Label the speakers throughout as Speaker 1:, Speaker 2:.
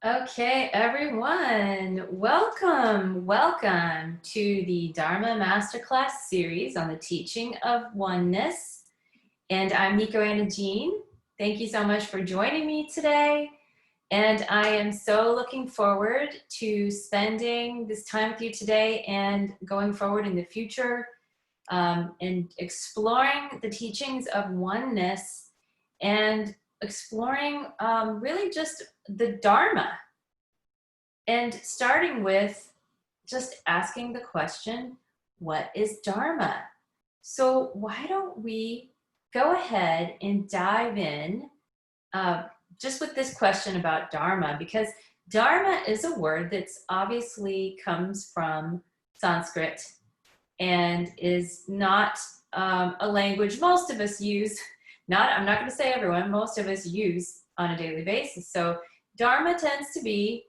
Speaker 1: Okay, everyone, welcome to the Dharma Masterclass series on the teaching of oneness. And I'm Niko Ana. Thank you so much for joining me today. And I am so looking forward to spending this time with you today and going forward in the future and exploring the teachings of oneness and exploring really just the Dharma. And starting with just asking the question, what is Dharma? So why don't we go ahead and dive in just with this question about Dharma, because Dharma is a word that's obviously comes from Sanskrit and is not a language most of us use. I'm not going to say everyone, most of us use on a daily basis. So Dharma tends to be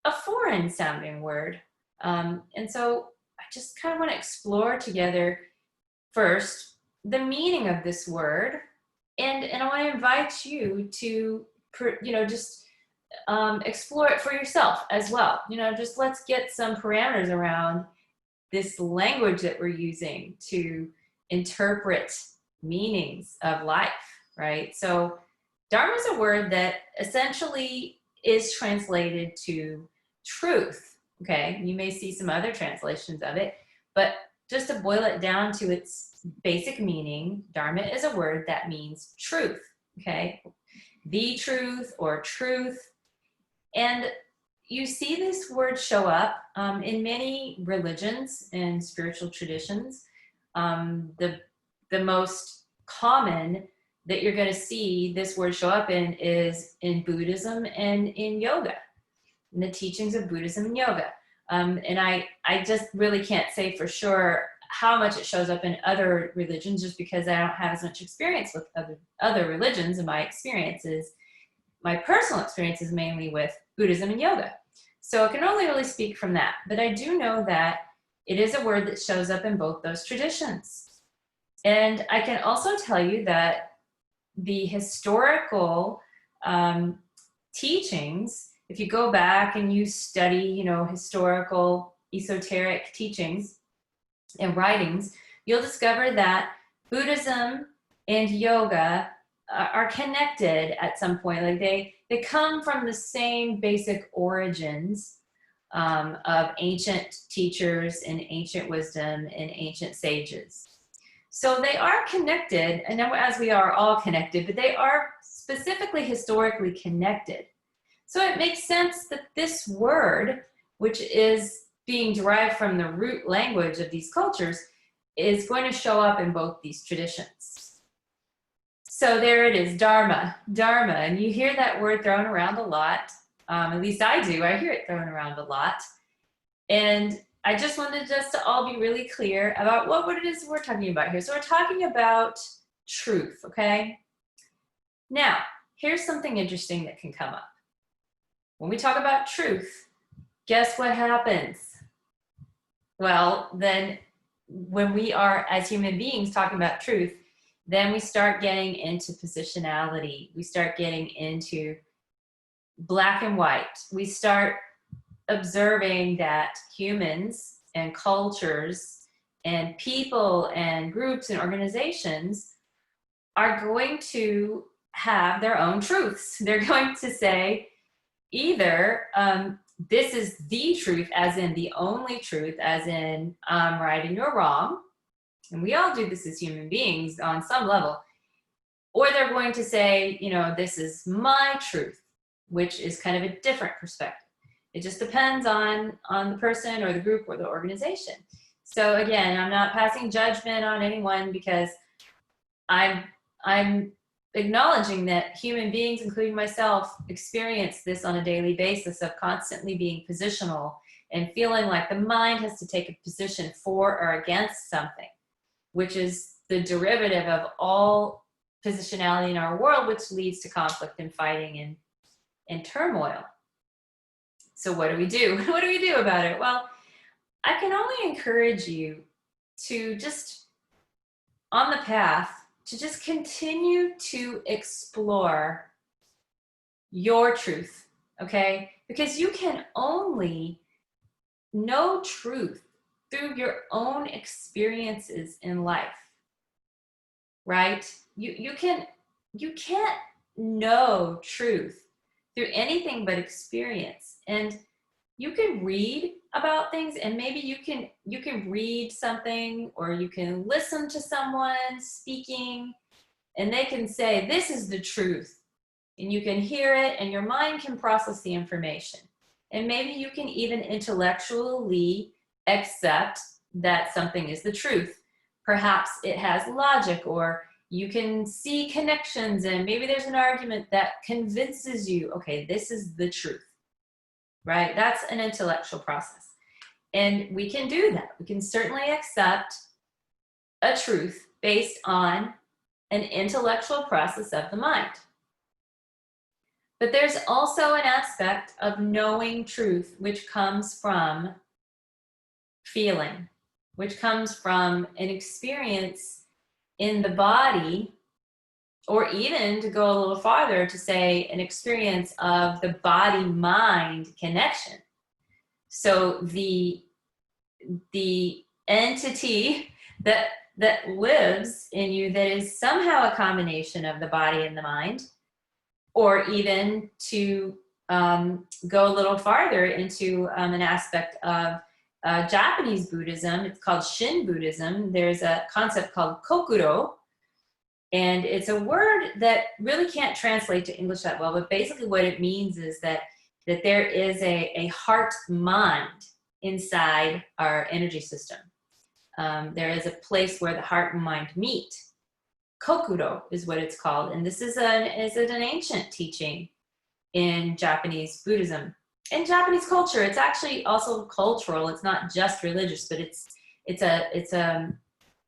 Speaker 1: a foreign sounding word. And so I just kind of want to explore together first the meaning of this word. And I want to invite you to, just explore it for yourself as well. Just let's get some parameters around this language that we're using to interpret meanings of life, right? So Dharma is a word that essentially is translated to truth, okay? You may see some other translations of it, but just to boil it down to its basic meaning, Dharma is a word that means truth, okay? The truth or truth. And you see this word show up in many religions and spiritual traditions. The most common that you're going to see this word show up in is in Buddhism and in yoga, in the teachings of Buddhism and yoga. And I just really can't say for sure how much it shows up in other religions, just because I don't have as much experience with other religions, and my personal experience is mainly with Buddhism and yoga. So I can only really speak from that. But I do know that it is a word that shows up in both those traditions. And I can also tell you that the historical teachings, if you go back and you study, historical esoteric teachings and writings, you'll discover that Buddhism and yoga are connected at some point. Like they come from the same basic origins of ancient teachers and ancient wisdom and ancient sages. So they are connected, and as we are all connected, but they are specifically historically connected. So it makes sense that this word, which is being derived from the root language of these cultures, is going to show up in both these traditions. So there it is, Dharma, and you hear that word thrown around a lot. At least I do. I hear it thrown around a lot. And I just wanted us to all be really clear about what it is we're talking about here. So we're talking about truth, okay? Now, here's something interesting that can come up. When we talk about truth, guess what happens? Well, then when we are, as human beings, talking about truth, then we start getting into positionality. We start getting into black and white. We start observing that humans and cultures and people and groups and organizations are going to have their own truths. They're going to say either this is the truth, as in the only truth, as in I'm right and you're wrong. And we all do this as human beings on some level. Or they're going to say, this is my truth, which is kind of a different perspective. It just depends on the person or the group or the organization. So again, I'm not passing judgment on anyone, because I'm acknowledging that human beings, including myself, experience this on a daily basis of constantly being positional and feeling like the mind has to take a position for or against something, which is the derivative of all positionality in our world, which leads to conflict and fighting and turmoil. So what do we do? What do we do about it? Well, I can only encourage you to just, on the path, to just continue to explore your truth, okay? because you can only know truth through your own experiences in life, right? You can't know truth through anything but experience. And you can read about things, and maybe you can read something, or you can listen to someone speaking, and they can say, this is the truth. And you can hear it, and your mind can process the information. And maybe you can even intellectually accept that something is the truth. Perhaps it has logic, or you can see connections, and maybe there's an argument that convinces you, okay, this is the truth, right? That's an intellectual process. And we can do that. We can certainly accept a truth based on an intellectual process of the mind. But there's also an aspect of knowing truth, which comes from feeling, which comes from an experience in the body, or even, to go a little farther, to say an experience of the body-mind connection. So the entity that lives in you, that is somehow a combination of the body and the mind, or even to go a little farther into an aspect of Japanese Buddhism. It's called Shin Buddhism. There's a concept called Kokuro, and it's a word that really can't translate to English that well, but basically what it means is that there is a heart-mind inside our energy system. There is a place where the heart and mind meet. Kokuro is what it's called, and this is an ancient teaching in Japanese Buddhism. In Japanese culture, it's actually also cultural. It's not just religious, but it's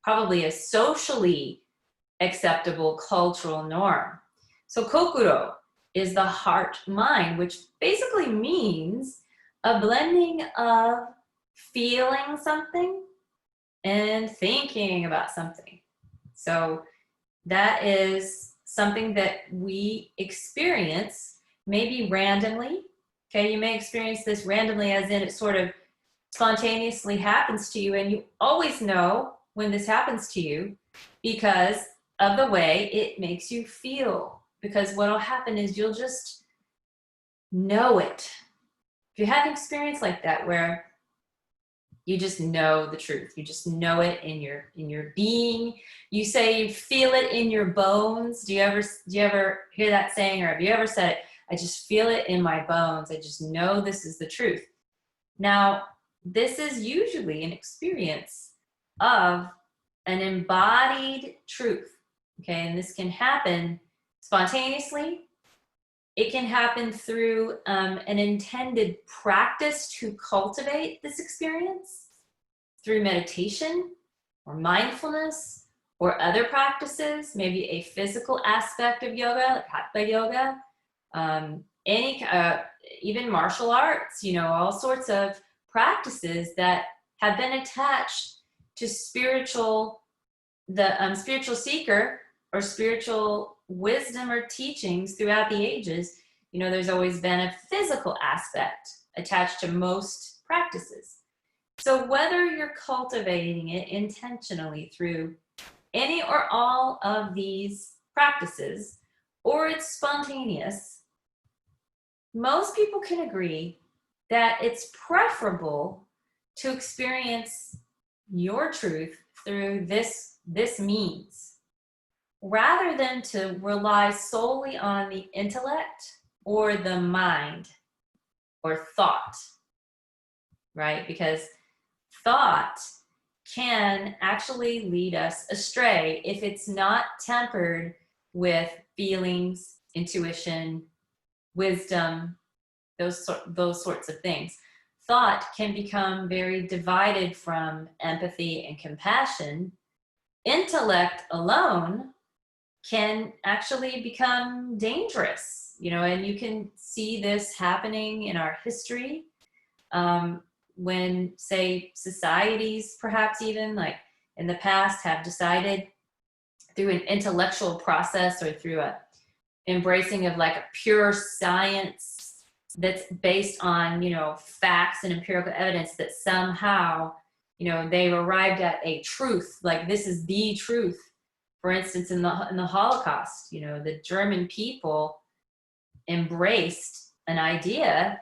Speaker 1: probably a socially acceptable cultural norm. So Kokuro is the heart-mind, which basically means a blending of feeling something and thinking about something. So that is something that we experience maybe randomly. Okay, you may experience this randomly, as in it sort of spontaneously happens to you, and you always know when this happens to you because of the way it makes you feel. Because what will happen is you'll just know it. If you have an experience like that where you just know the truth, you just know it in your being. You say you feel it in your bones. Do you ever hear that saying, or have you ever said it? I just feel it in my bones. I just know this is the truth. Now, this is usually an experience of an embodied truth. Okay, and this can happen spontaneously. It can happen through an intended practice to cultivate this experience, through meditation or mindfulness or other practices, maybe a physical aspect of yoga, like hatha yoga, even martial arts, all sorts of practices that have been attached to the spiritual seeker or spiritual wisdom or teachings throughout the ages. There's always been a physical aspect attached to most practices. So whether you're cultivating it intentionally through any or all of these practices, or it's spontaneous, most people can agree that it's preferable to experience your truth through this means, rather than to rely solely on the intellect or the mind or thought, right? Because thought can actually lead us astray if it's not tempered with feelings, intuition, wisdom, those sorts of things. Thought can become very divided from empathy and compassion. Intellect alone can actually become dangerous, and you can see this happening in our history. When, say, societies, perhaps even like in the past, have decided through an intellectual process or through a embracing of like a pure science that's based on, facts and empirical evidence that somehow, they've arrived at a truth, like this is the truth. For instance, in the Holocaust, the German people embraced an idea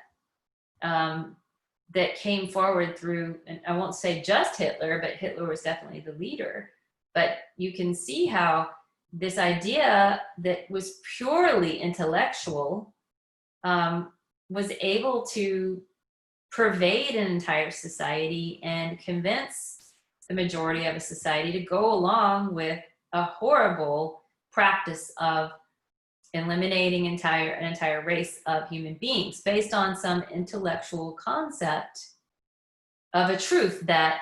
Speaker 1: that came forward through, and I won't say just Hitler, but Hitler was definitely the leader. But you can see how this idea that was purely intellectual was able to pervade an entire society and convince the majority of a society to go along with a horrible practice of eliminating an entire race of human beings based on some intellectual concept of a truth that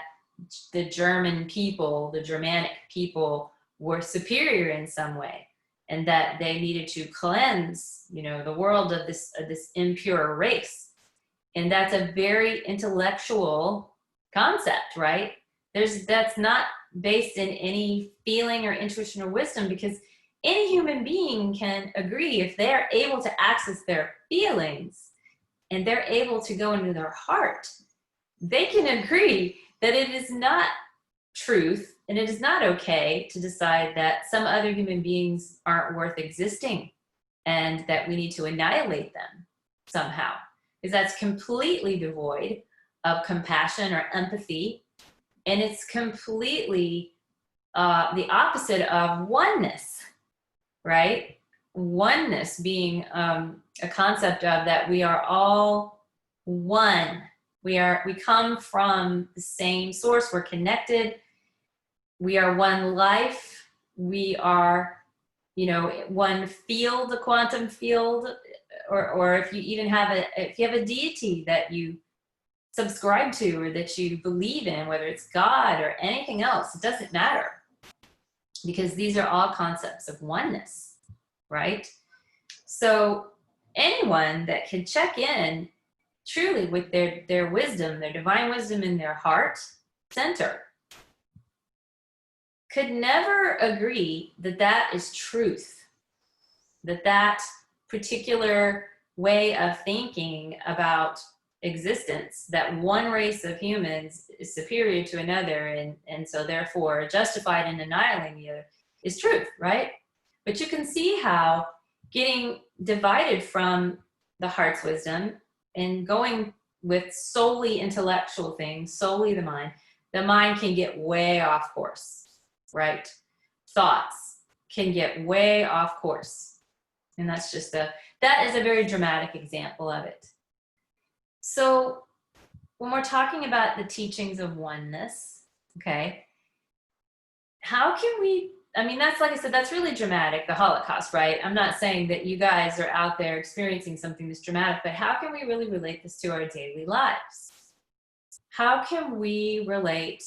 Speaker 1: the German people, the Germanic people, were superior in some way, and that they needed to cleanse, the world of this impure race. And that's a very intellectual concept, right? That's not based in any feeling or intuition or wisdom, because any human being can agree, if they're able to access their feelings and they're able to go into their heart, they can agree that it is not truth and it is not okay to decide that some other human beings aren't worth existing and that we need to annihilate them somehow, because that's completely devoid of compassion or empathy, and it's completely the opposite of oneness, right? Oneness being a concept of that we are all one. We come from the same source. We're connected. We are one life. We are, one field, a quantum field, or if you even have a deity that you subscribe to or that you believe in, whether it's God or anything else, it doesn't matter, because these are all concepts of oneness, right? So anyone that can check in truly with their wisdom, their divine wisdom in their heart center, could never agree that that is truth, that particular way of thinking about existence, that one race of humans is superior to another, and so therefore justified in annihilating the other, is truth, right? But you can see how getting divided from the heart's wisdom and going with solely intellectual things, solely the mind can get way off course, right? Thoughts can get way off course. And that is a very dramatic example of it. So when we're talking about the teachings of oneness, okay, how can we, that's, like I said, that's really dramatic, the Holocaust, right? I'm not saying that you guys are out there experiencing something that's dramatic, but how can we really relate this to our daily lives? How can we relate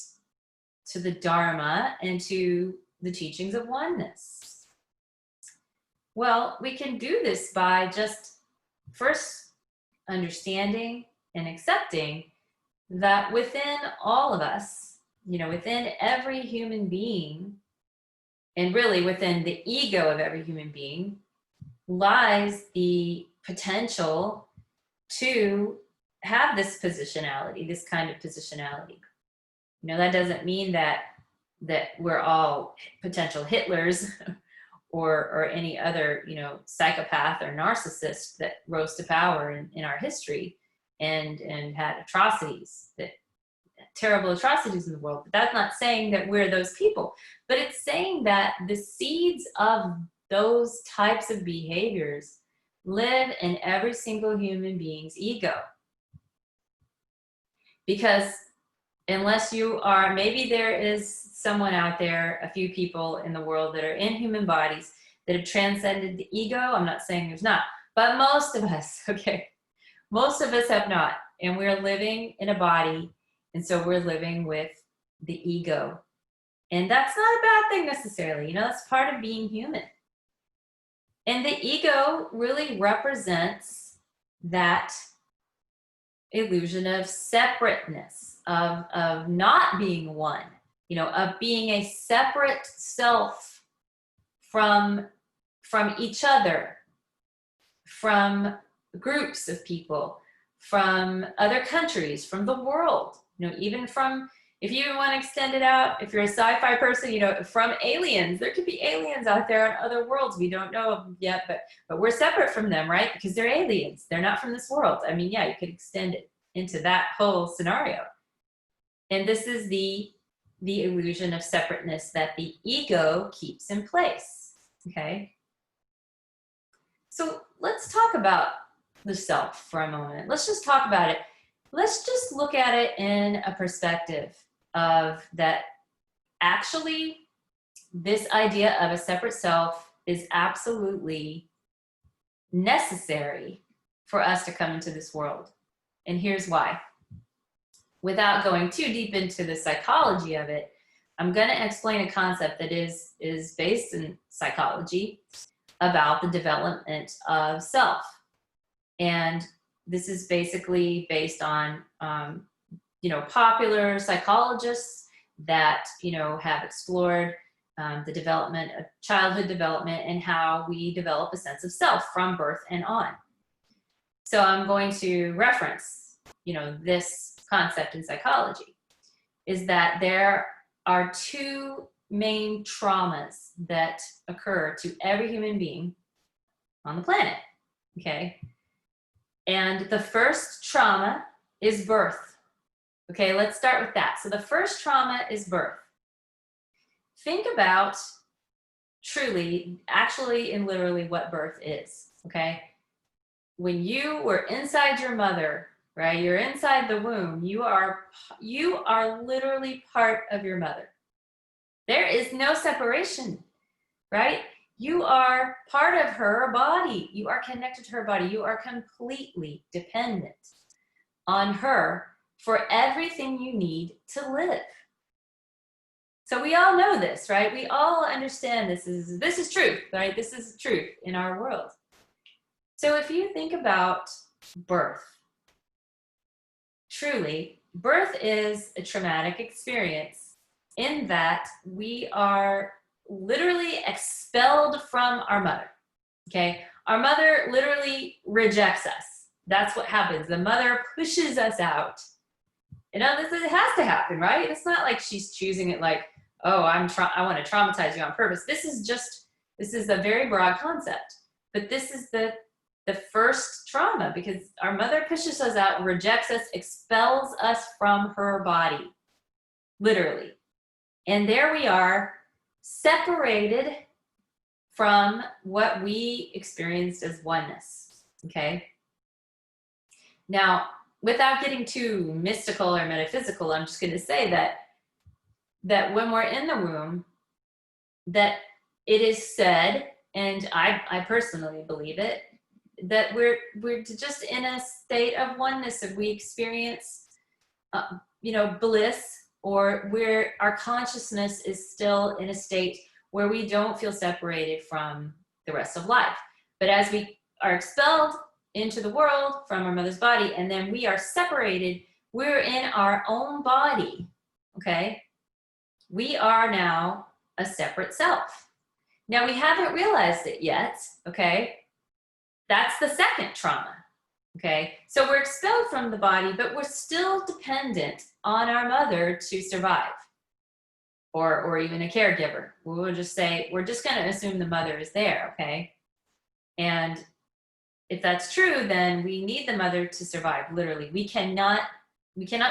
Speaker 1: to the Dharma and to the teachings of oneness? Well, we can do this by just first understanding and accepting that within all of us, within every human being, and really within the ego of every human being, lies the potential to have this positionality, this kind of positionality. That doesn't mean that we're all potential Hitlers or any other, psychopath or narcissist that rose to power in our history and had terrible atrocities in the world. But that's not saying that we're those people, but it's saying that the seeds of those types of behaviors live in every single human being's ego. Because unless you are, maybe there is someone out there, a few people in the world that are in human bodies that have transcended the ego. I'm not saying there's not, but most of us, most of us have not. And we're living in a body, and so we're living with the ego. And that's not a bad thing necessarily. That's part of being human. And the ego really represents that illusion of separateness, of not being one, of being a separate self from each other, from groups of people, from other countries, from the world, even from, if you want to extend it out, if you're a sci-fi person, from aliens. There could be aliens out there on other worlds. We don't know of them yet, but we're separate from them, right? Because they're aliens. They're not from this world. I mean, yeah, you could extend it into that whole scenario. And this is the illusion of separateness that the ego keeps in place, okay? So let's talk about the self for a moment. Let's just talk about it. Let's just look at it in a perspective of that actually this idea of a separate self is absolutely necessary for us to come into this world. And here's why. Without going too deep into the psychology of it, I'm going to explain a concept that is based in psychology about the development of self. And this is basically based on, popular psychologists that, have explored the development of childhood development and how we develop a sense of self from birth and on. So I'm going to reference, this concept in psychology, is that there are two main traumas that occur to every human being on the planet, okay? And the first trauma is birth. Okay, let's start with that. So the first trauma is birth. Think about truly, actually, and literally what birth is, okay? When you were inside your mother, right? You're inside the womb. You are literally part of your mother. There is no separation, right? You are part of her body. You are connected to her body. You are completely dependent on her for everything you need to live. So we all know this, right? We all understand this is truth, right? This is truth in our world. So if you think about birth, truly, birth is a traumatic experience in that we are literally expelled from our mother, okay? Our mother literally rejects us. That's what happens. The mother pushes us out. It has to happen, right? It's not like she's choosing it like, oh, I want to traumatize you on purpose. This is a very broad concept, but this is the first trauma, because our mother pushes us out, rejects us, expels us from her body, literally. And there we are, separated from what we experienced as oneness, okay? Now, without getting too mystical or metaphysical, I'm just going to say that when we're in the womb, that it is said, and I personally believe it, that we're just in a state of oneness, if we experience, bliss, or where our consciousness is still in a state where we don't feel separated from the rest of life. But as we are expelled into the world from our mother's body, and then we are separated, we're in our own body, okay? We are now a separate self. Now, we haven't realized it yet, okay? That's the second trauma, okay? So we're expelled from the body, but we're still dependent on our mother to survive, or even a caregiver. We'll just say, we're just gonna assume the mother is there, okay? And if that's true, then we need the mother to survive, literally. We cannot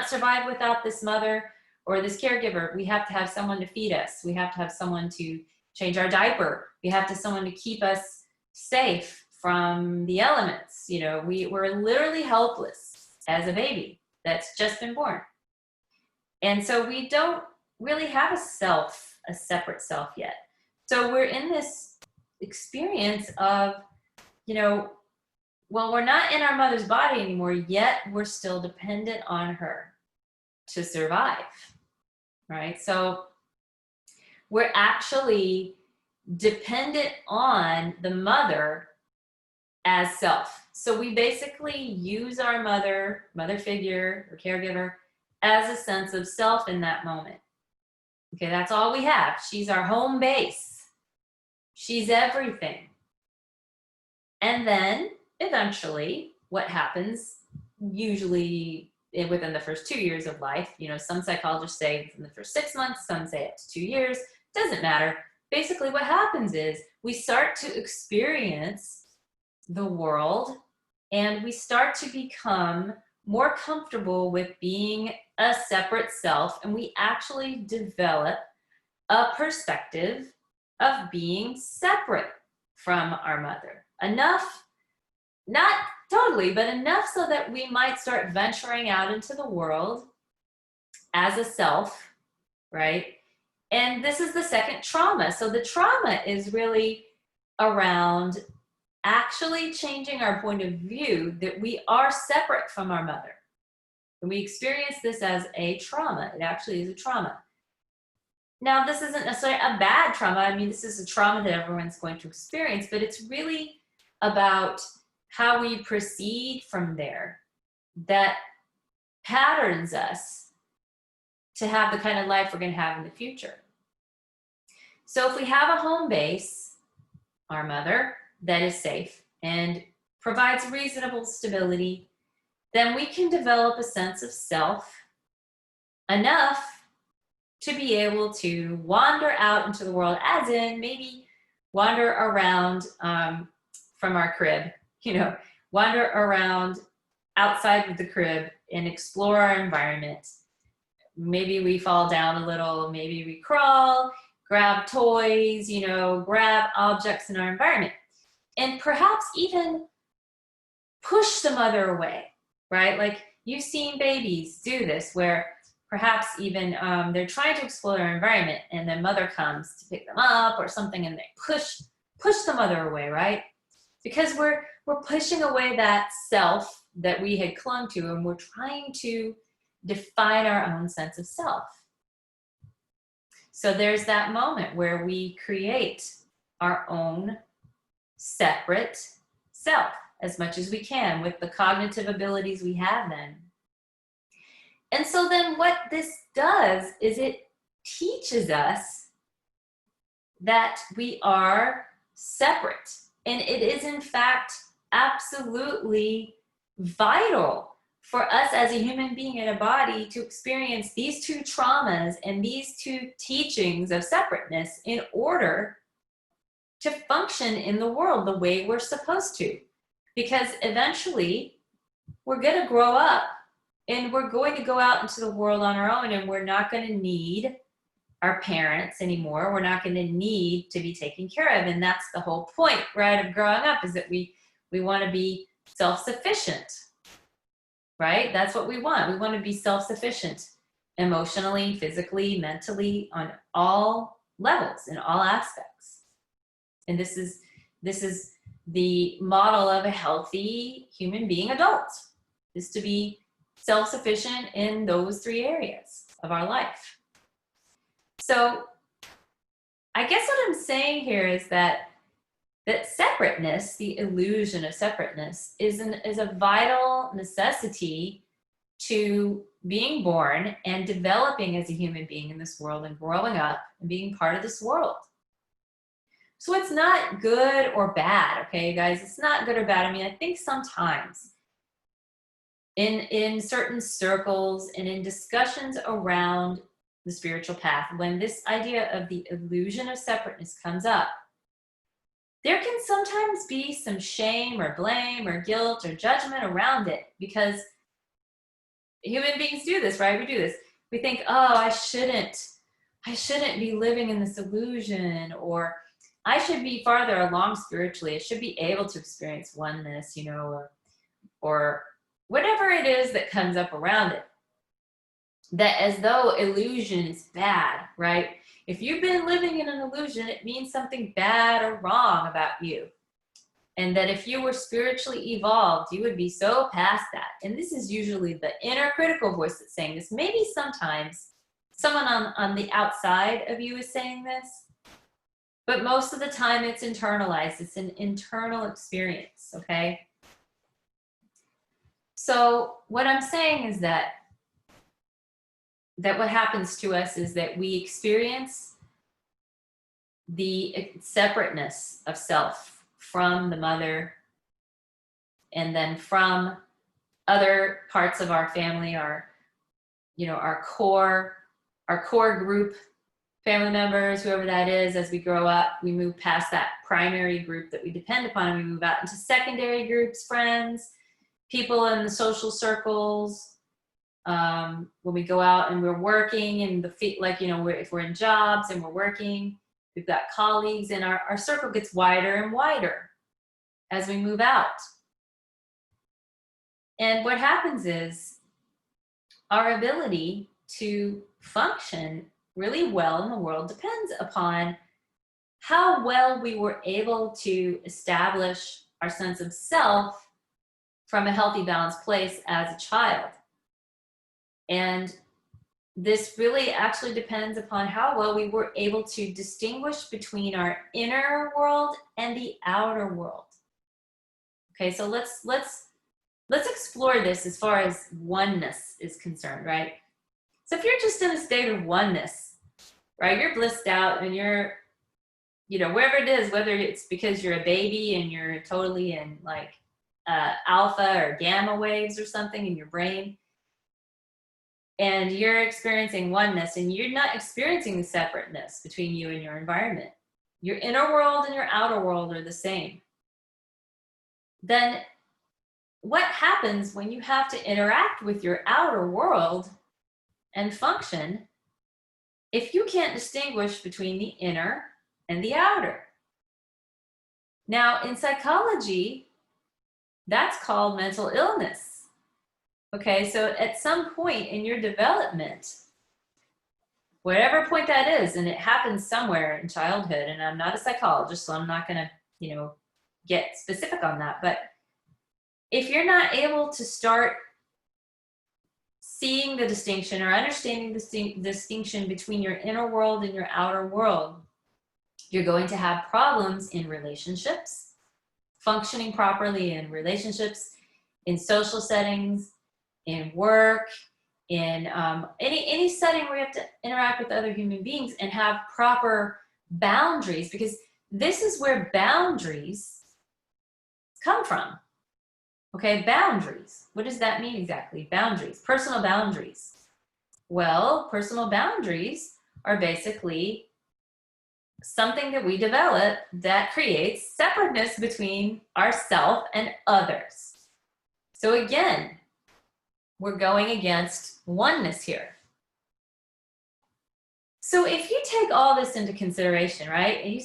Speaker 1: survive without this mother or this caregiver. We have to have someone to feed us. We have to have someone to change our diaper. We have to have someone to keep us safe from the elements. We're literally helpless as a baby that's just been born. And so we don't really have a separate self yet. So we're in this experience of, well, we're not in our mother's body anymore, yet we're still dependent on her to survive, right? So we're actually dependent on the mother as self. So we basically use our mother figure or caregiver as a sense of self in that moment. Okay, that's all we have. She's our home base. She's everything. And then eventually what happens usually within the first 2 years of life. You know, some psychologists say within the first 6 months, some say up to 2 years. Doesn't matter. Basically, what happens is we start to experience the world and we start to become more comfortable with being a separate self, and we actually develop a perspective of being separate from our mother. Enough, not totally, but enough so that we might start venturing out into the world as a self, right? And this is the second trauma. So the trauma is really around actually changing our point of view that we are separate from our mother. And we experience this as a trauma. It actually is a trauma. Now, this isn't necessarily a bad trauma. I mean, this is a trauma that everyone's going to experience, but it's really about how we proceed from there that patterns us to have the kind of life we're going to have in the future. So if we have a home base, our mother, that is safe and provides reasonable stability, then we can develop a sense of self enough to be able to wander out into the world, as in maybe wander around from our crib, wander around outside of the crib and explore our environment. Maybe we fall down a little, maybe we crawl, grab toys, grab objects in our environment, and perhaps even push the mother away, right? Like you've seen babies do this where perhaps even they're trying to explore their environment and the mother comes to pick them up or something and they push the mother away, right? Because we're pushing away that self that we had clung to, and we're trying to define our own sense of self. So there's that moment where we create our own separate self as much as we can with the cognitive abilities we have then. And so then what this does is it teaches us that we are separate. And it is in fact absolutely vital for us as a human being in a body to experience these two traumas and these two teachings of separateness in order to function in the world the way we're supposed to. Because eventually we're going to grow up and we're going to go out into the world on our own, and we're not going to need our parents anymore. We're not going to need to be taken care of. And that's the whole point, right, of growing up, is that we want to be self-sufficient, right? That's what we want. We want to be self-sufficient emotionally, physically, mentally, on all levels, in all aspects. And this is the model of a healthy human being adult, is to be self-sufficient in those three areas of our life. So I guess what I'm saying here is that separateness, the illusion of separateness, is a vital necessity to being born and developing as a human being in this world and growing up and being part of this world. So it's not good or bad, okay, guys? It's not good or bad. I mean, I think sometimes in certain circles and in discussions around the spiritual path, when this idea of the illusion of separateness comes up, there can sometimes be some shame or blame or guilt or judgment around it, because human beings do this, right? We do this. We think, oh, I shouldn't be living in this illusion, or I should be farther along spiritually. I should be able to experience oneness, or whatever it is that comes up around it. That as though illusion is bad, right? If you've been living in an illusion, it means something bad or wrong about you. And that if you were spiritually evolved, you would be so past that. And this is usually the inner critical voice that's saying this. Maybe sometimes someone on the outside of you is saying this, but most of the time it's internalized. It's an internal experience, okay? So what I'm saying is that what happens to us is that we experience the separateness of self from the mother And then from other parts of our family, our core group, family members, whoever that is, as we grow up, we move past that primary group that we depend upon, and we move out into secondary groups, friends, people in the social circles. When we go out and we're working, and if we're in jobs and we're working, we've got colleagues, and our circle gets wider and wider as we move out. And what happens is our ability to function really well in the world depends upon how well we were able to establish our sense of self from a healthy, balanced place as a child. And this really actually depends upon how well we were able to distinguish between our inner world and the outer world. Okay, so let's explore this as far as oneness is concerned, right? So if you're just in a state of oneness, right, you're blissed out and you're, wherever it is, whether it's because you're a baby and you're totally in like alpha or gamma waves or something in your brain, and you're experiencing oneness and you're not experiencing the separateness between you and your environment. Your inner world and your outer world are the same. Then what happens when you have to interact with your outer world and function if you can't distinguish between the inner and the outer? Now, in psychology, that's called mental illness. Okay, so at some point in your development, whatever point that is, and it happens somewhere in childhood, and I'm not a psychologist, so I'm not going to, get specific on that, but if you're not able to start seeing the distinction or understanding the distinction between your inner world and your outer world, you're going to have problems in relationships, functioning properly in relationships, in social settings, in work, in any setting where you have to interact with other human beings and have proper boundaries, because this is where boundaries come from. Okay, boundaries. What does that mean exactly? Boundaries, personal boundaries. Well, personal boundaries are basically something that we develop that creates separateness between ourself and others. So again, we're going against oneness here. So if you take all this into consideration, right, and you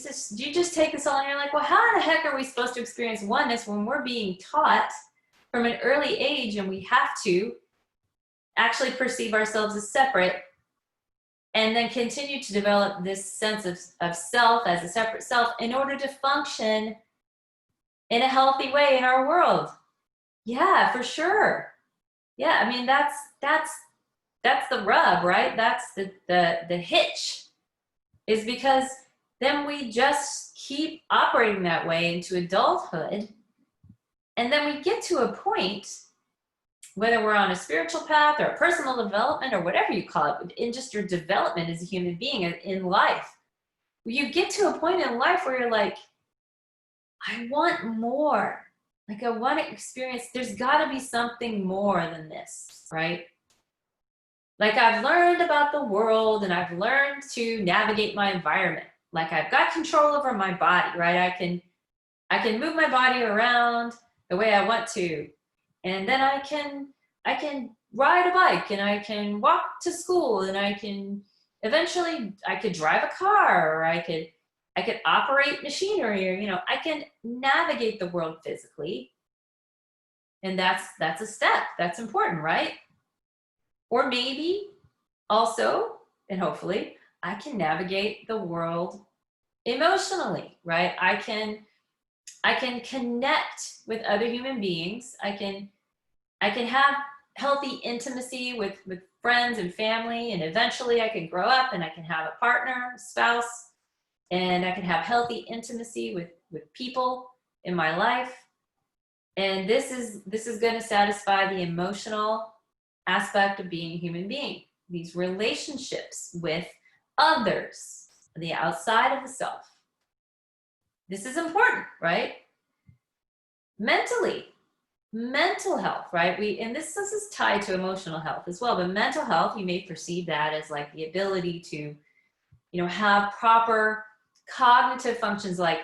Speaker 1: just take this all and you're like, well, how in the heck are we supposed to experience oneness when we're being taught from an early age and we have to actually perceive ourselves as separate and then continue to develop this sense of self as a separate self in order to function in a healthy way in our world? Yeah, for sure. Yeah, I mean, that's the rub, right? That's the hitch, is because then we just keep operating that way into adulthood. And then we get to a point, whether we're on a spiritual path or a personal development or whatever you call it, in just your development as a human being in life, you get to a point in life where you're like, I want more. Like, I want to experience, there's got to be something more than this, right? Like, I've learned about the world and I've learned to navigate my environment. Like, I've got control over my body, right? I can move my body around the way I want to. And then I can ride a bike and I can walk to school and I could drive a car, or I could operate machinery, or, I can navigate the world physically. And that's a step. That's important, right? Or maybe also, and hopefully, I can navigate the world emotionally, right? I can connect with other human beings. I can have healthy intimacy with friends and family, and eventually I can grow up and I can have a partner, spouse, and I can have healthy intimacy with people in my life. And this is going to satisfy the emotional aspect of being a human being, these relationships with others, the outside of the self. This is important, right? Mentally, mental health, right? And this is tied to emotional health as well, but mental health, you may perceive that as like the ability to, have proper cognitive functions, like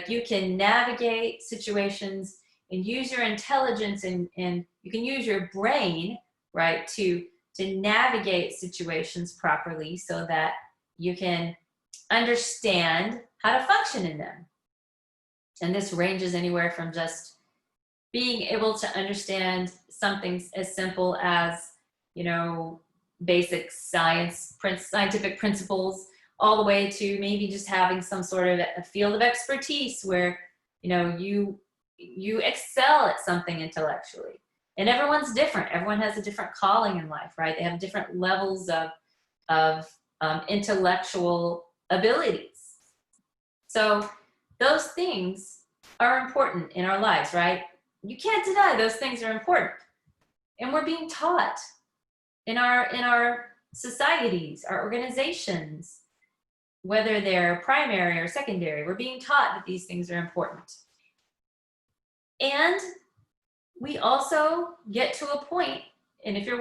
Speaker 1: you can navigate situations and use your intelligence, and you can use your brain, right, to navigate situations properly so that you can understand how to function in them. And this ranges anywhere from just being able to understand something as simple as, basic scientific principles, all the way to maybe just having some sort of a field of expertise where, you excel at something intellectually. And everyone's different. Everyone has a different calling in life, right? They have different levels of intellectual abilities. So those things are important in our lives, right? You can't deny those things are important. And we're being taught in our societies, our organizations, whether they're primary or secondary, we're being taught that these things are important. And we also get to a point, and if you're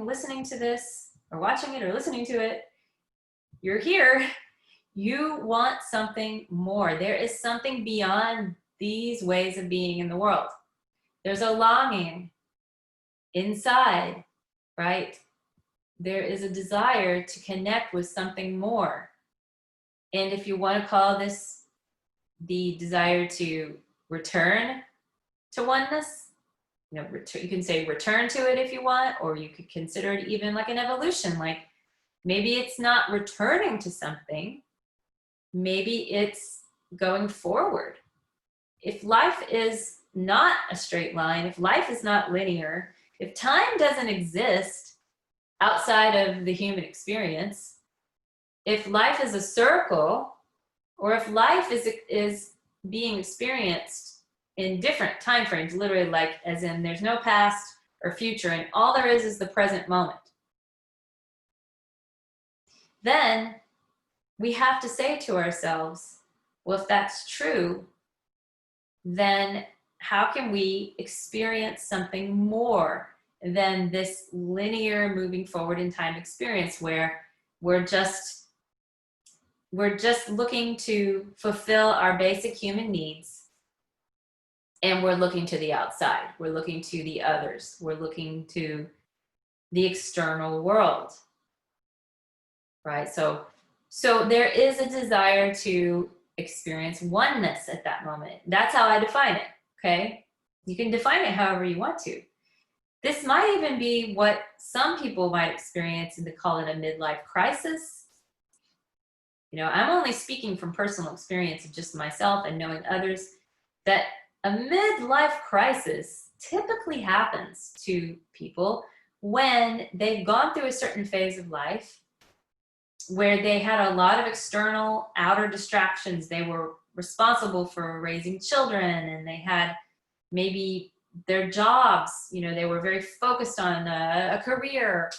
Speaker 1: listening to this, or watching it or listening to it, you're here, you want something more. There is something beyond these ways of being in the world. There's a longing inside, right? There is a desire to connect with something more. And if you want to call this the desire to return to oneness, you can say return to it if you want, or you could consider it even like an evolution. Like maybe it's not returning to something, maybe it's going forward. If life is not a straight line, if life is not linear, if time doesn't exist outside of the human experience, if life is a circle, or if life is being experienced in different time frames, literally, like as in there's no past or future, and all there is the present moment, then we have to say to ourselves, well, if that's true, then how can we experience something more than this linear moving forward in time experience where we're just looking to fulfill our basic human needs, and we're looking to the outside, we're looking to the others, we're looking to the external world, right? So there is a desire to experience oneness at that moment. That's how I define it, okay? You can define it however you want to. This might even be what some people might experience, and they call it a midlife crisis. I'm only speaking from personal experience of just myself and knowing others, that a midlife crisis typically happens to people when they've gone through a certain phase of life where they had a lot of external outer distractions. They were responsible for raising children, and they had maybe their jobs, they were very focused on a career.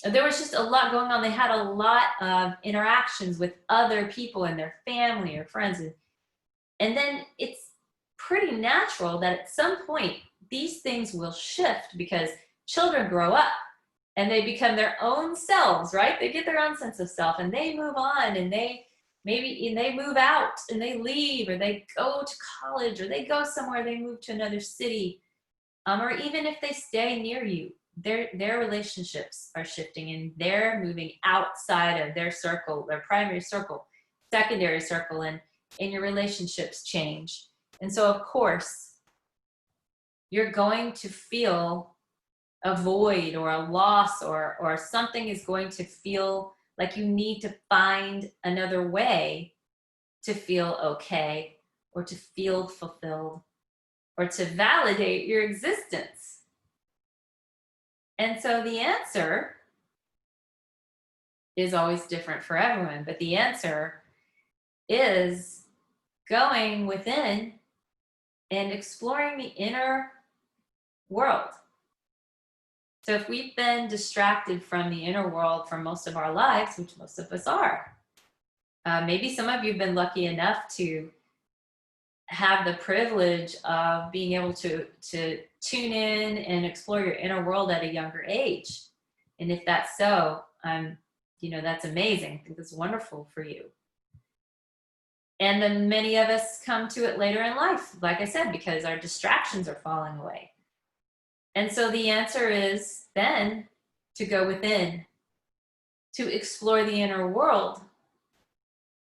Speaker 1: There was just a lot going on. They had a lot of interactions with other people and their family or friends. And then it's pretty natural that at some point these things will shift, because children grow up and they become their own selves, right? They get their own sense of self, and they move on, and they move out, and they leave, or they go to college, or they go somewhere, they move to another city. Or even if they stay near you, their relationships are shifting, and they're moving outside of their circle, their primary circle, secondary circle, and your relationships change. And so, of course, you're going to feel a void or a loss, or something is going to feel like you need to find another way to feel okay, or to feel fulfilled, or to validate your existence. And so the answer is always different for everyone, but the answer is going within and exploring the inner world. So if we've been distracted from the inner world for most of our lives, which most of us are, maybe some of you have been lucky enough to have the privilege of being able to tune in and explore your inner world at a younger age. And if that's so, that's amazing. I think that's wonderful for you. And then many of us come to it later in life, like I said, because our distractions are falling away. And so the answer is then to go within, to explore the inner world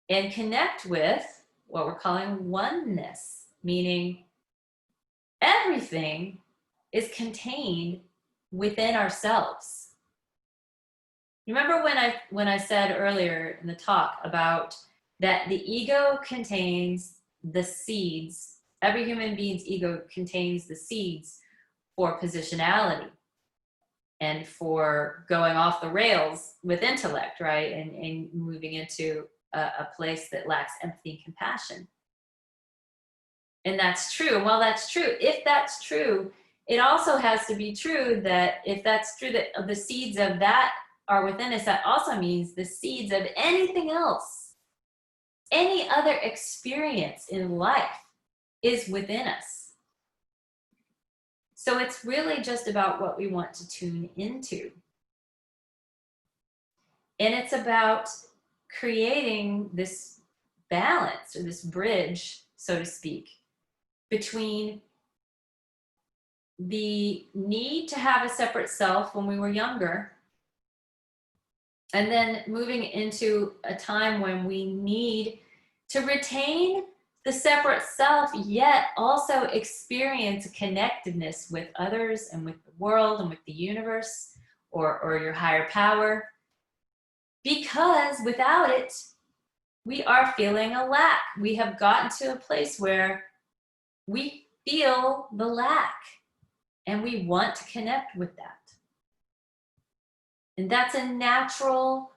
Speaker 1: and connect with what we're calling oneness, meaning everything is contained within ourselves. Remember when I said earlier in the talk about that the ego contains the seeds, every human being's ego contains the seeds for positionality and for going off the rails with intellect, right? And moving into a place that lacks empathy and compassion. And that's true. Well, that's true. If that's true, it also has to be true that if that's true that the seeds of that are within us, that also means the seeds of anything else, any other experience in life is within us. So it's really just about what we want to tune into. And it's about creating this balance or this bridge, so to speak, between the need to have a separate self when we were younger, and then moving into a time when we need to retain the separate self, yet also experience a connectedness with others and with the world and with the universe or your higher power. Because without it, we are feeling a lack. We have gotten to a place where we feel the lack and we want to connect with that. And that's a natural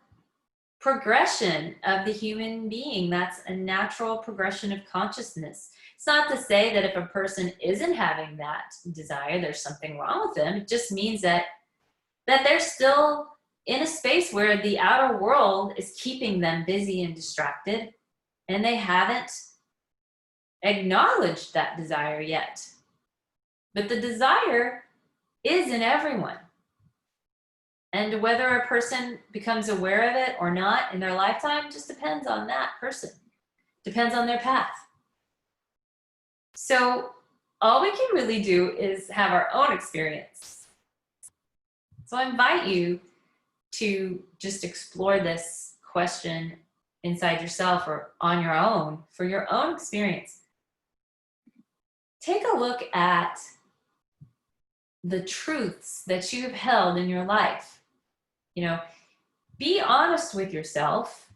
Speaker 1: progression of the human being. That's a natural progression of consciousness. It's not to say that if a person isn't having that desire, there's something wrong with them. It just means that they're still in a space where the outer world is keeping them busy and distracted, and they haven't acknowledged that desire yet. But the desire is in everyone. And whether a person becomes aware of it or not in their lifetime just depends on that person, depends on their path. So all we can really do is have our own experience. So I invite you to just explore this question inside yourself or on your own for your own experience. Take a look at the truths that you have held in your life. Be honest with yourself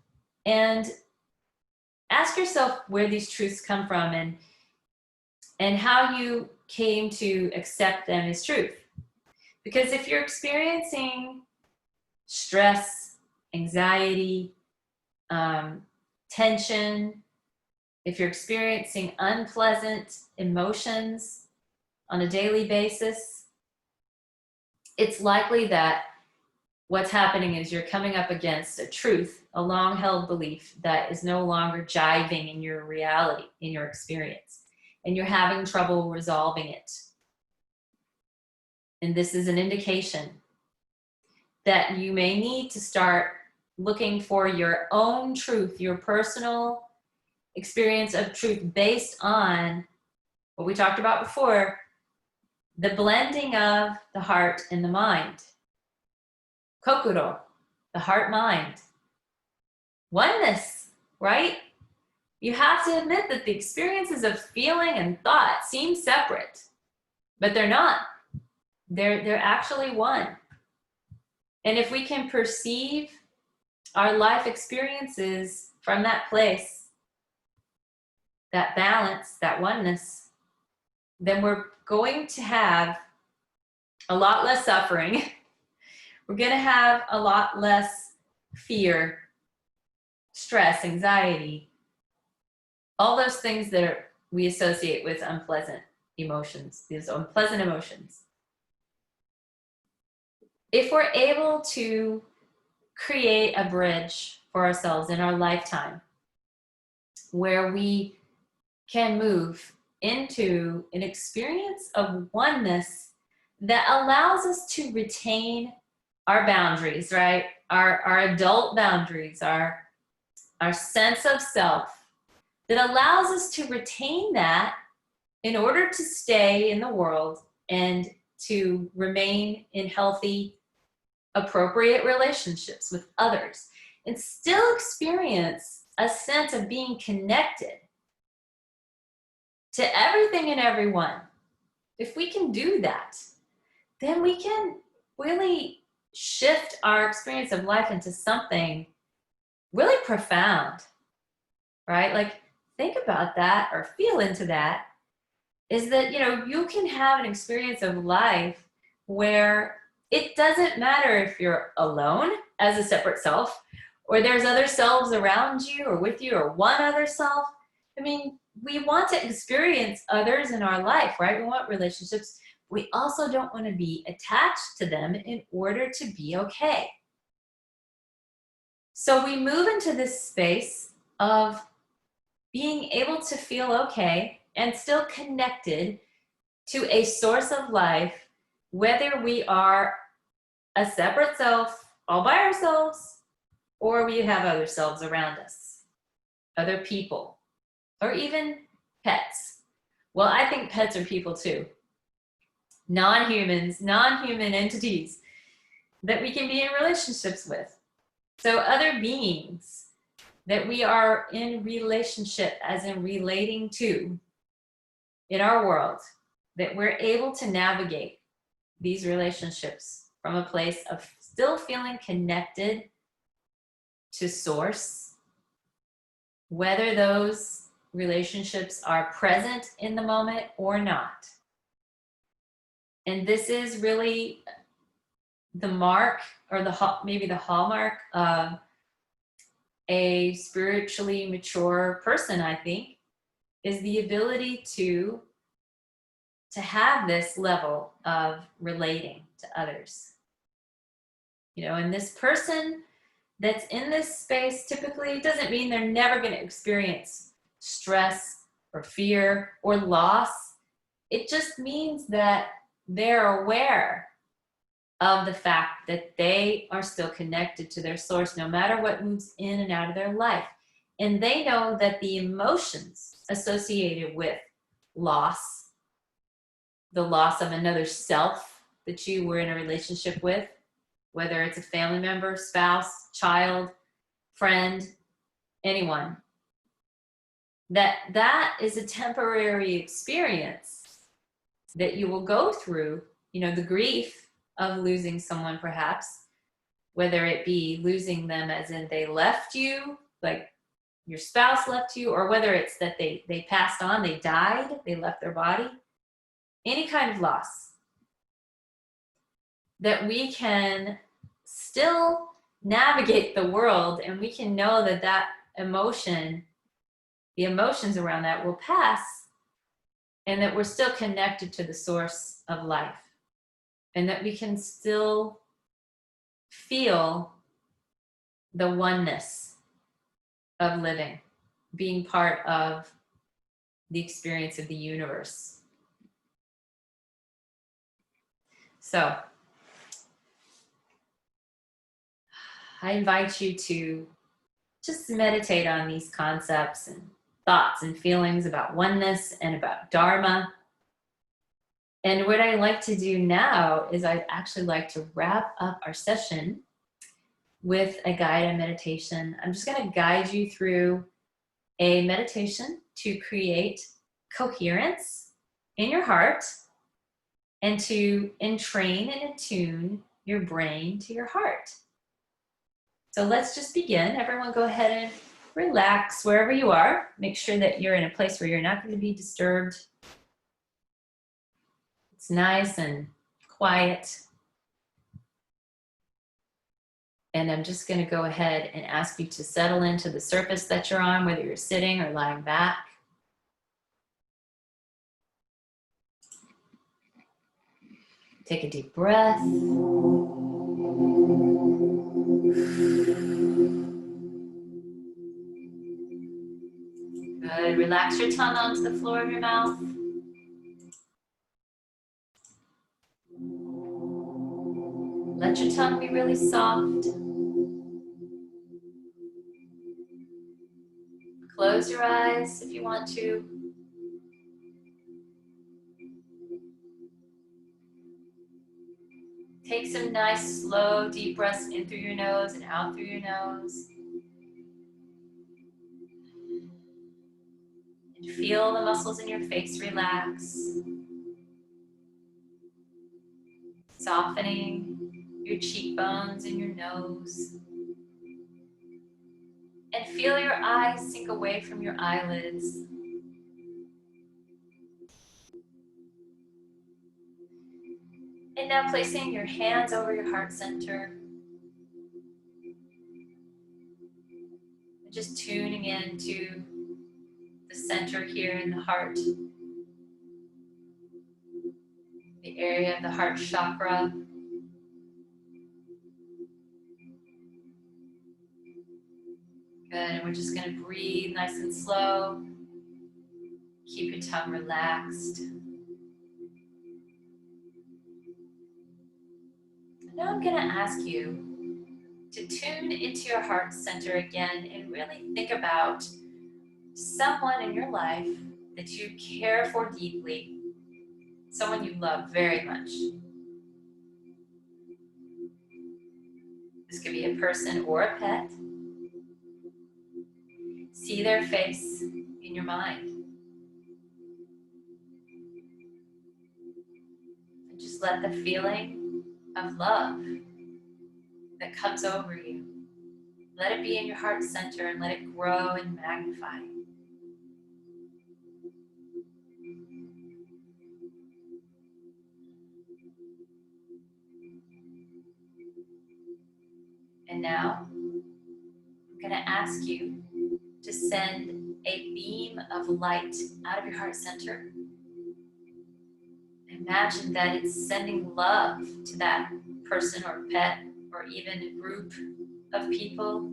Speaker 1: and ask yourself where these truths come from and how you came to accept them as truth. Because if you're experiencing stress, anxiety, tension, if you're experiencing unpleasant emotions on a daily basis, it's likely that what's happening is you're coming up against a truth, a long-held belief that is no longer jiving in your reality, in your experience, and you're having trouble resolving it. And this is an indication that you may need to start looking for your own truth, your personal experience of truth based on what we talked about before, the blending of the heart and the mind. Kokuro, the heart-mind. Oneness, right? You have to admit that the experiences of feeling and thought seem separate, but they're not. They're actually one. And if we can perceive our life experiences from that place, that balance, that oneness, then we're going to have a lot less suffering. We're going to have a lot less fear, stress, anxiety, all those things that we associate with unpleasant emotions, these unpleasant emotions. If we're able to create a bridge for ourselves in our lifetime where we can move into an experience of oneness that allows us to retain our boundaries, right? Our adult boundaries, our sense of self, that allows us to retain that in order to stay in the world and to remain in healthy, appropriate relationships with others and still experience a sense of being connected to everything and everyone. If we can do that, then we can really shift our experience of life into something really profound, right? Like, think about that or feel into that, is that, you can have an experience of life where it doesn't matter if you're alone as a separate self, or there's other selves around you or with you, or one other self. I mean, we want to experience others in our life, right? We want relationships. We also don't want to be attached to them in order to be okay. So we move into this space of being able to feel okay and still connected to a source of life, whether we are a separate self all by ourselves, or we have other selves around us, other people, or even pets. Well, I think pets are people too. Non-humans, non-human entities that we can be in relationships with. So other beings that we are in relationship, as in relating to in our world, that we're able to navigate these relationships from a place of still feeling connected to source, whether those relationships are present in the moment or not. And this is really the mark, or maybe the hallmark of a spiritually mature person, I think, is the ability to have this level of relating to others. And this person that's in this space typically doesn't mean they're never going to experience stress or fear or loss. It just means that they're aware of the fact that they are still connected to their source, no matter what moves in and out of their life. And they know that the emotions associated with loss, the loss of another self that you were in a relationship with, whether it's a family member, spouse, child, friend, anyone, that is a temporary experience that you will go through. The grief of losing someone, perhaps, whether it be losing them as in they left you, like your spouse left you, or whether it's that they passed on, they died, they left their body, any kind of loss, that we can still navigate the world, and we can know that emotion, the emotions around that, will pass, and that we're still connected to the source of life, and that we can still feel the oneness of living, being part of the experience of the universe. So I invite you to just meditate on these concepts and thoughts and feelings about oneness and about Dharma. And what I like to do now is I'd actually like to wrap up our session with a guided meditation. I'm just going to guide you through a meditation to create coherence in your heart and to entrain and attune your brain to your heart. So let's just begin. Everyone go ahead and relax wherever you are. Make sure that you're in a place where you're not going to be disturbed. It's nice and quiet. And I'm just going to go ahead and ask you to settle into the surface that you're on, whether you're sitting or lying back. Take a deep breath. Good. Relax your tongue onto the floor of your mouth. Let your tongue be really soft. Close your eyes if you want to. Take some nice, slow, deep breaths in through your nose and out through your nose. And feel the muscles in your face relax. Softening your cheekbones and your nose. And feel your eyes sink away from your eyelids. And now placing your hands over your heart center. And just tuning into the center here in the heart. The area of the heart chakra. Good, and we're just going to breathe nice and slow. Keep your tongue relaxed. Now I'm going to ask you to tune into your heart center again and really think about someone in your life that you care for deeply, someone you love very much. This could be a person or a pet. See their face in your mind. And just let the feeling of love that comes over you, let it be in your heart center and let it grow and magnify. And now, I'm going to ask you to send a beam of light out of your heart center. Imagine that it's sending love to that person or pet or even a group of people.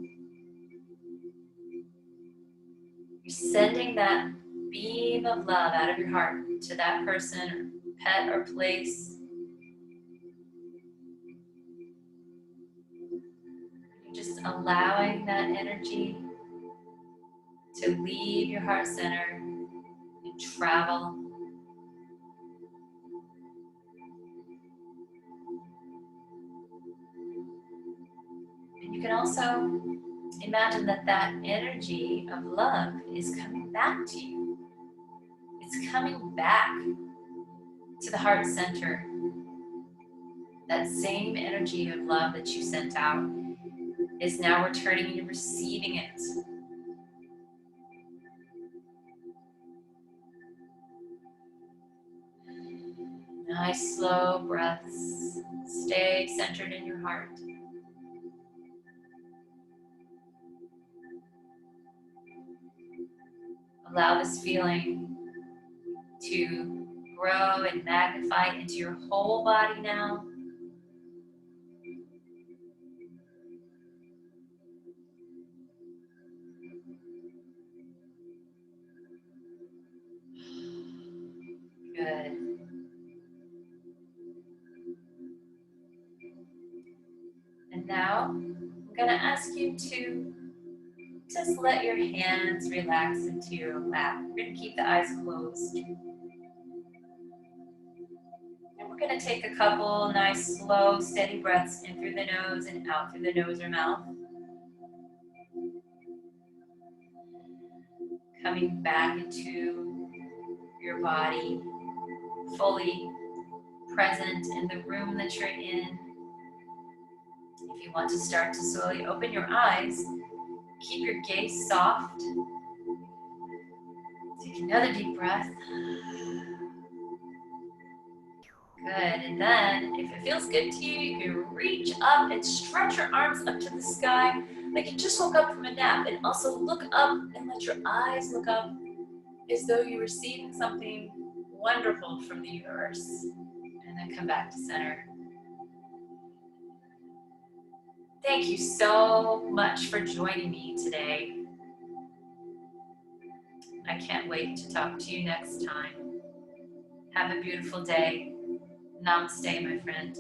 Speaker 1: You're sending that beam of love out of your heart to that person or pet or place. You're just allowing that energy to leave your heart center and travel. And you can also imagine that that energy of love is coming back to you. It's coming back to the heart center. That same energy of love that you sent out is now returning and you're receiving it. Nice slow breaths. Stay centered in your heart. Allow this feeling to grow and magnify into your whole body now. Good. And now I'm going to ask you to just let your hands relax into your lap. We're going to keep the eyes closed. And we're going to take a couple nice, slow, steady breaths in through the nose and out through the nose or mouth. Coming back into your body, fully present in the room that you're in. If you want to start to slowly open your eyes, keep your gaze soft. Take another deep breath. Good, and then if it feels good to you, you can reach up and stretch your arms up to the sky like you just woke up from a nap, and also look up and let your eyes look up as though you're receiving something wonderful from the universe. And then come back to center. Thank you so much for joining me today. I can't wait to talk to you next time. Have a beautiful day. Namaste, my friend.